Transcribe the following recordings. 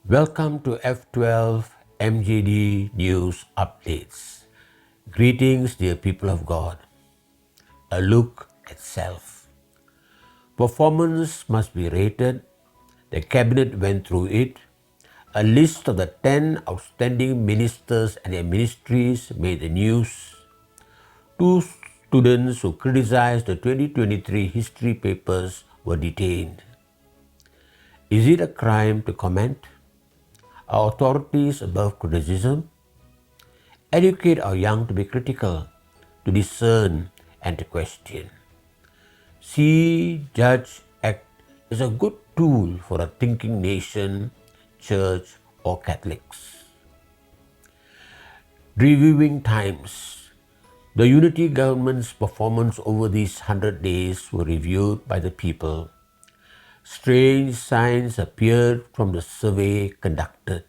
Welcome to F12 MJD News Updates. Greetings, dear people of God. A look at self. Performance must be rated. The cabinet went through it. A list of the 10 outstanding ministers and their ministries made the news. 2 students who criticized the 2023 history papers were detained. Is it a crime to comment? Are authorities above criticism? Educate our young to be critical, to discern, and to question. See, judge, act is a good tool for a thinking nation, church, or Catholics. Reviewing times. The unity government's performance over these 100 days were reviewed by the people. Strange signs appeared from the survey conducted.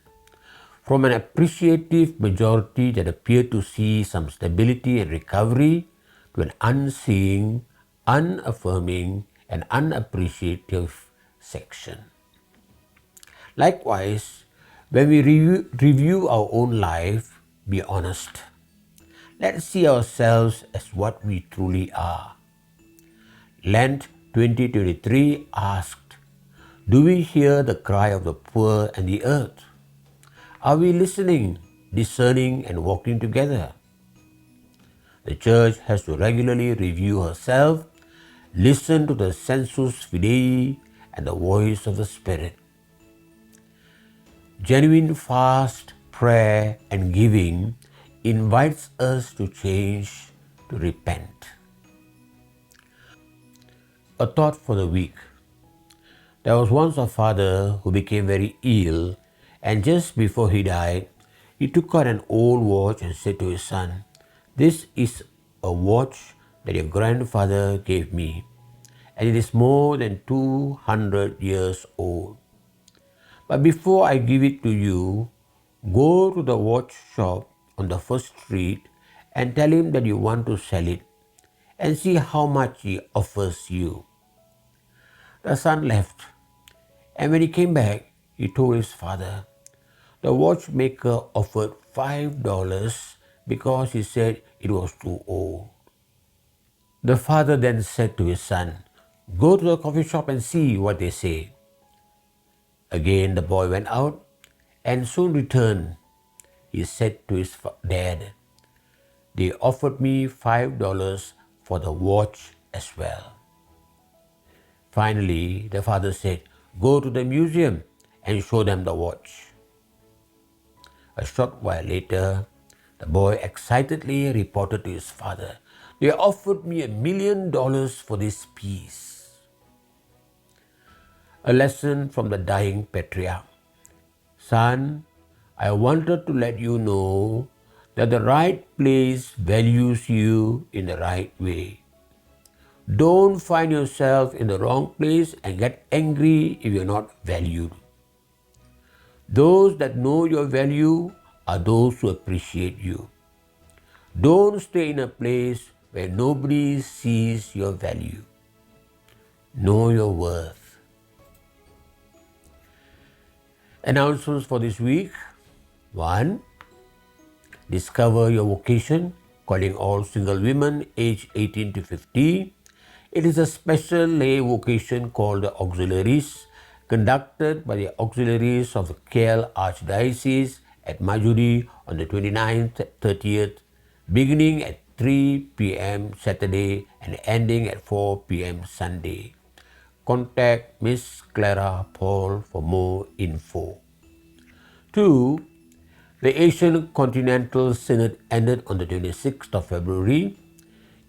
From an appreciative majority that appeared to see some stability and recovery to an unseeing, unaffirming, and unappreciative section. Likewise, when we review our own life, be honest. Let's see ourselves as what we truly are. Lent 2023 asked, do we hear the cry of the poor and the earth? Are we listening, discerning, and walking together? The Church has to regularly review herself, listen to the sensus fidei and the voice of the Spirit. Genuine fast, prayer, and giving invites us to change, to repent. A thought for the week. There was once a father who became very ill, and just before he died, he took out an old watch and said to his son, "This is a watch that your grandfather gave me, and it is more than 200 years old. But before I give it to you, go to the watch shop on the first street and tell him that you want to sell it, and see how much he offers you." The son left, and when he came back, he told his father, the watchmaker offered $5 because he said it was too old. The father then said to his son, "Go to the coffee shop and see what they say." Again the boy went out and soon returned. He said to his dad, "They offered me $5 for the watch as well." Finally, the father said, "Go to the museum and show them the watch." A short while later, the boy excitedly reported to his father, "They offered me $1 million for this piece." A lesson from the dying patriarch. Son, I wanted to let you know that the right place values you in the right way. Don't find yourself in the wrong place and get angry if you're not valued. Those that know your value are those who appreciate you. Don't stay in a place where nobody sees your value. Know your worth. Announcements for this week. 1. Discover your vocation, calling all single women aged 18 to 50. It is a special lay vocation called the Auxiliaries, conducted by the Auxiliaries of the Clara Archdiocese at Majuri on the 29th, 30th, beginning at 3 p.m. Saturday and ending at 4 p.m. Sunday. Contact Miss Clara Paul for more info. 2. The Asian Continental Synod ended on the 26th of February.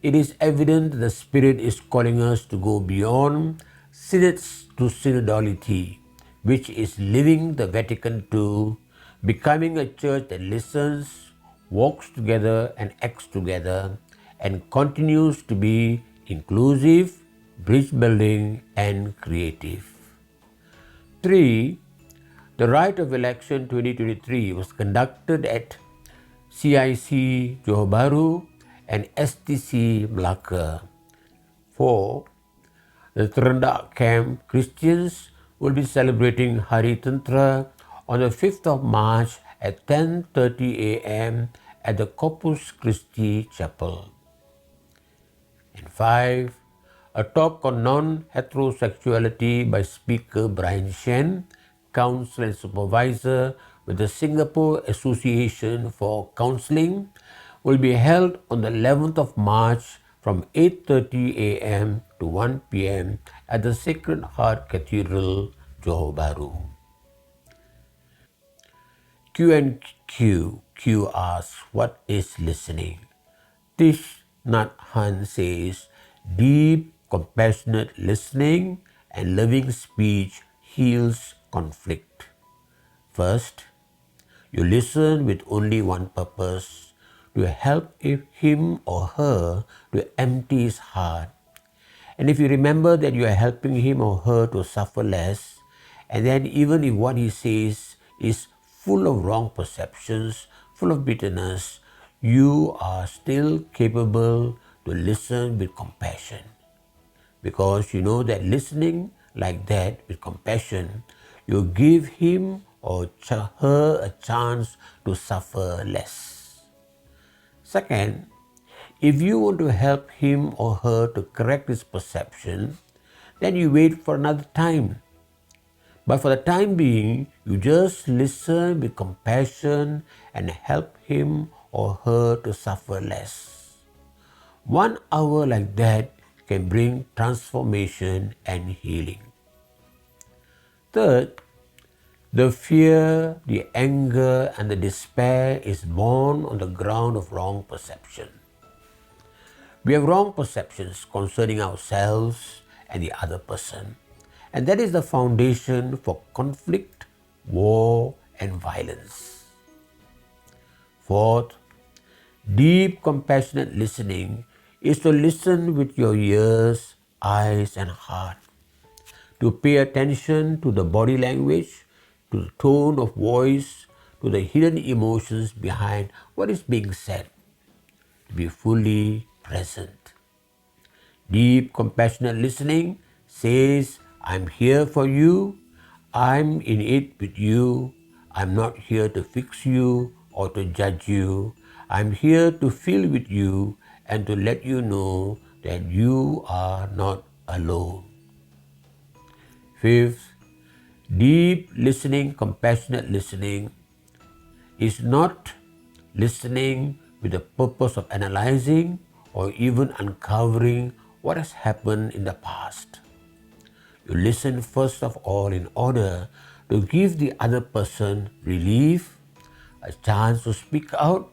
It is evident that the Spirit is calling us to go beyond synods to synodality, which is living the Vatican II, becoming a church that listens, walks together and acts together, and continues to be inclusive, bridge building, and creative. 3. The Right of Election 2023 was conducted at CIC Johore and STC Malacca. 4. The Terendak Camp Christians will be celebrating Hari Tantra on the 5th of March at 10:30 a.m. at the Corpus Christi Chapel. And 5. A talk on non-heterosexuality by speaker Brian Shen, counsel and supervisor with the Singapore Association for Counselling, will be held on the 11th of March from 8:30 a.m. to 1 p.m. at the Sacred Heart Cathedral, Johor Bahru. Q&Q. Q asks, what is listening? Tish Nhat Hanh says, deep, compassionate listening and loving speech heals conflict. First, you listen with only one purpose, to help him or her to empty his heart. And if you remember that you are helping him or her to suffer less, and then even if what he says is full of wrong perceptions, full of bitterness, you are still capable to listen with compassion. Because you know that listening like that with compassion, you give him or her a chance to suffer less. Second, if you want to help him or her to correct his perception, then you wait for another time. But for the time being, you just listen with compassion and help him or her to suffer less. 1 hour like that can bring transformation and healing. Third, the fear, the anger, and the despair is born on the ground of wrong perception. We have wrong perceptions concerning ourselves and the other person, and that is the foundation for conflict, war, and violence. Fourth, deep compassionate listening is to listen with your ears, eyes, and heart, to pay attention to the body language, to the tone of voice, to the hidden emotions behind what is being said, to be fully present. Deep compassionate listening says, I'm here for you, I'm in it with you, I'm not here to fix you or to judge you, I'm here to feel with you and to let you know that you are not alone. Fifth, deep listening, compassionate listening is not listening with the purpose of analyzing or even uncovering what has happened in the past. You listen first of all in order to give the other person relief, a chance to speak out,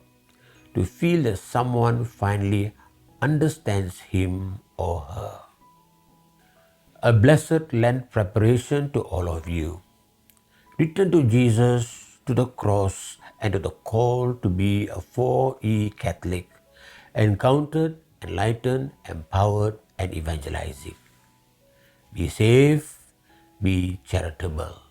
to feel that someone finally understands him or her. A blessed Lent preparation to all of you. Return to Jesus, to the cross, and to the call to be a 4E Catholic, encountered, enlightened, empowered, and evangelizing. Be safe, be charitable.